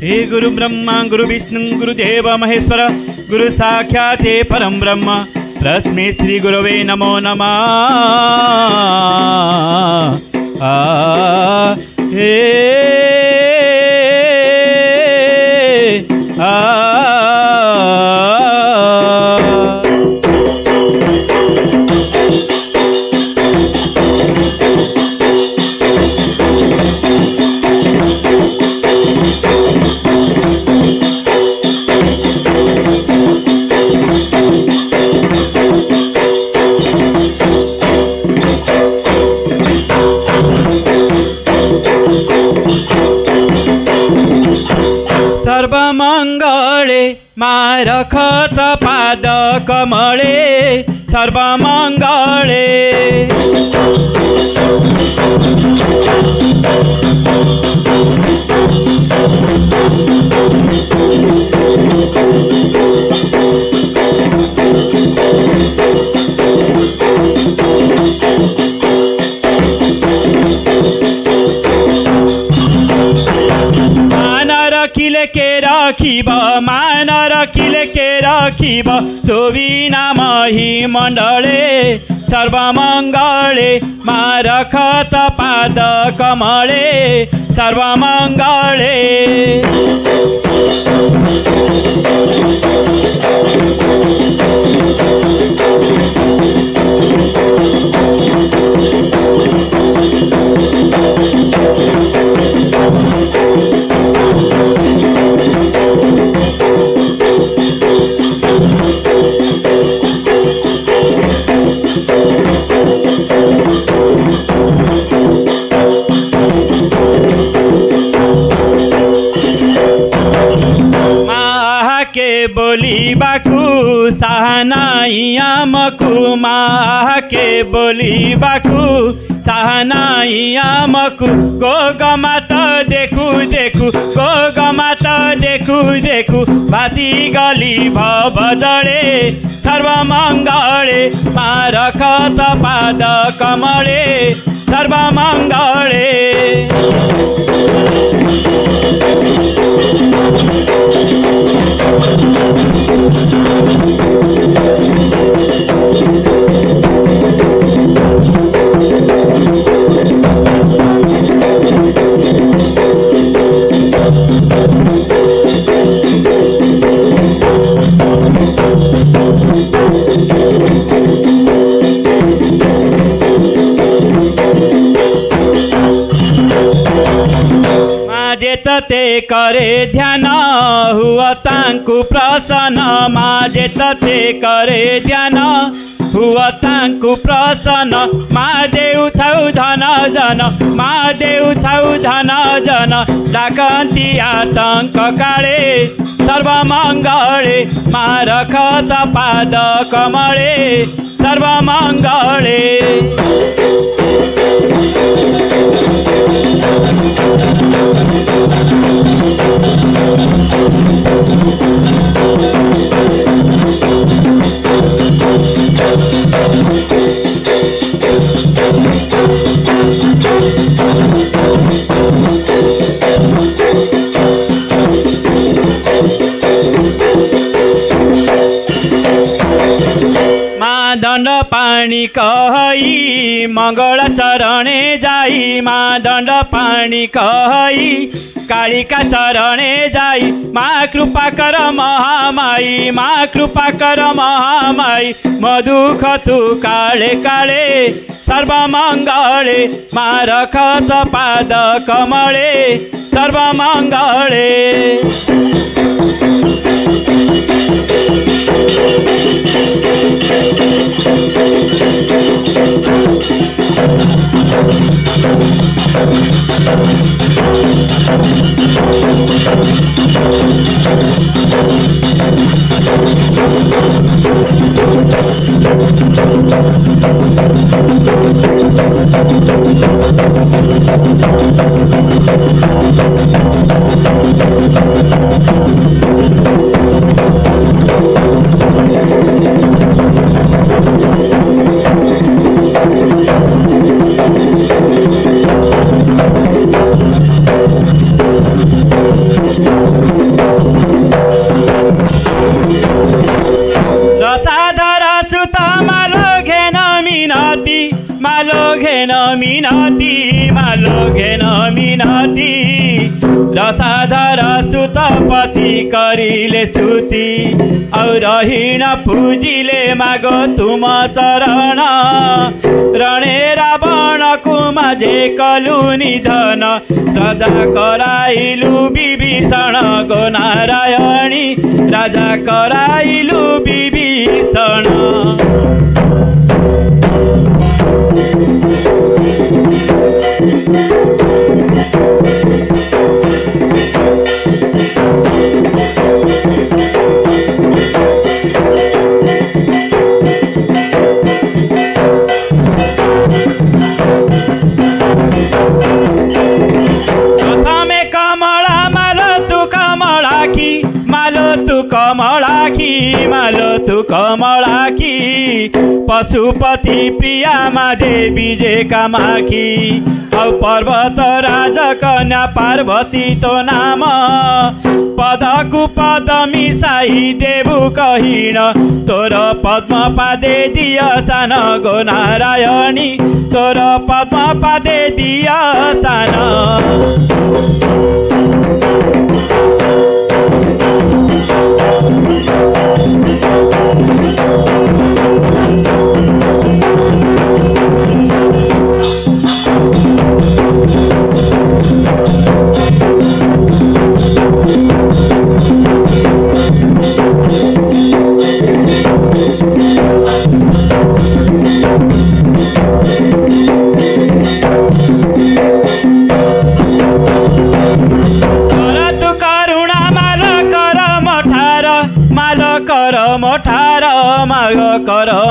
हे गुरु ब्रह्मा गुरु विष्णु गुरुदेव महेश्वर गुरु साक्षात् हे परम ब्रह्म तस्मै श्री गुरवे नमो नमः। हे सर्वमंगळे मारखत पाद कमळे सर्वमंगळे। मान रखिले के रखिब तोवी नाम ही मंडले सर्वमंगळे मारखत पाद कमळे सर्वमंगळे। बोलिबाकु साहनाई आमकु माके बोलिबाकु साहनाई आमकु गोगमात देखु देखु गोगमात देखु देखु भासी गली भवजडे सर्वमंगळे मारखत पाद कमळे सर्वमंगळे। ते करे ध्यान हुआ तांकु प्रसन्न माजे ते करे ध्यान हुआ तांकु प्रसन्न महादेव थाउ धन जन महादेव थाउ धन जन डाकन्ती आतंक काळे सर्वमंगळे मारखत पाद कमळे सर्वमंगळे। दंड पानी कहई मंगल चरणे जाई माँ दंड पानी कहई कालिका चरणे जाई माँ कृपा कर महामाई माँ कृपा कर महामाई मधुख तू काळे काळे सर्वमंगळे मारखत पाद कमळे सर्वमंगळे। दशाधर सुतपति करिले स्तुति और हीन पूजिले माग तुम चरण रणे रावण कुमाजे कलु निधन राजा कराइलु विभीषण गो नारायणी राजा कराइलु विभीषण। मालो तू कमलाखी पशुपति प्रिया मा देवी जे कामाखी औ पर्वत राज कन्या पार्वती तो नाम पदकु पद मिसाई देवु कहिन तोर पद्म पादे दिय स्थान गो नारायणी तोर पद्म पादे दिय स्थान।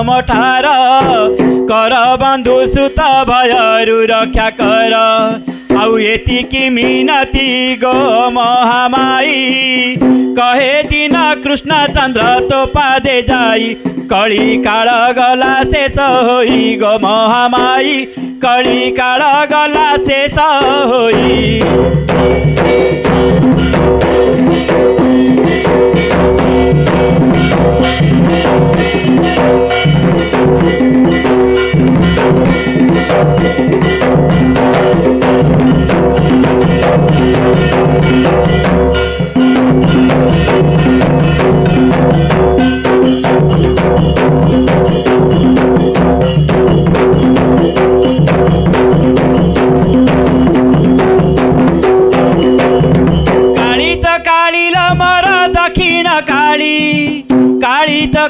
मठार कर बंधु सुत भयरु रक्षा कर आउ एतिकी मिनती गो महामाई कहे दिन कृष्ण चंद्र तो पादे जाई कली काल गला शेष होई गो महामाई कली काल गला शेष होई।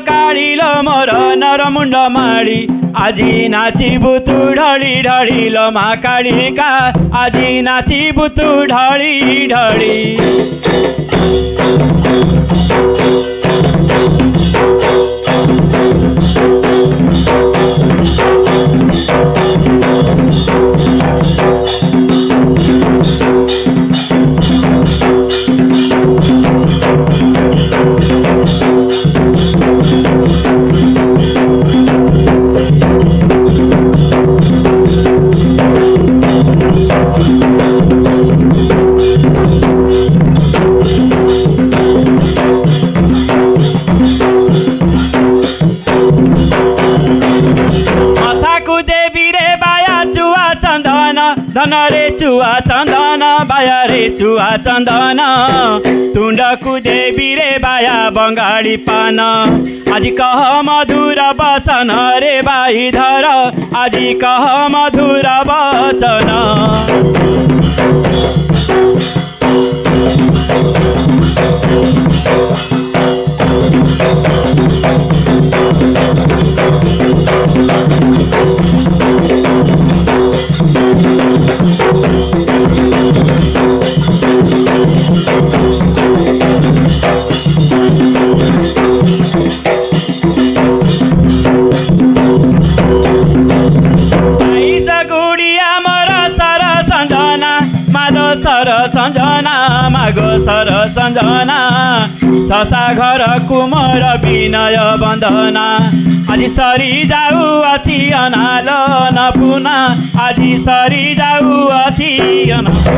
काळील मोर नरमुंड माळी आजी नाचिबु तू ढळी ढळील मा काळिका आजी नाचिबु तू ढळी ढळी। धन रे चुआ चंदन बाया रे चुआ चंदन तुंडकु देवी रे बाया बंगाली पान आज कह मधुर वचन रे बाई धर आज कह मधुर वचन। संजना मागो सर संजना ससा घर कुमार विनय बंदना आज सरी जाऊ अछि अनाल न पुना आज सरी जाऊ अछि अनाल।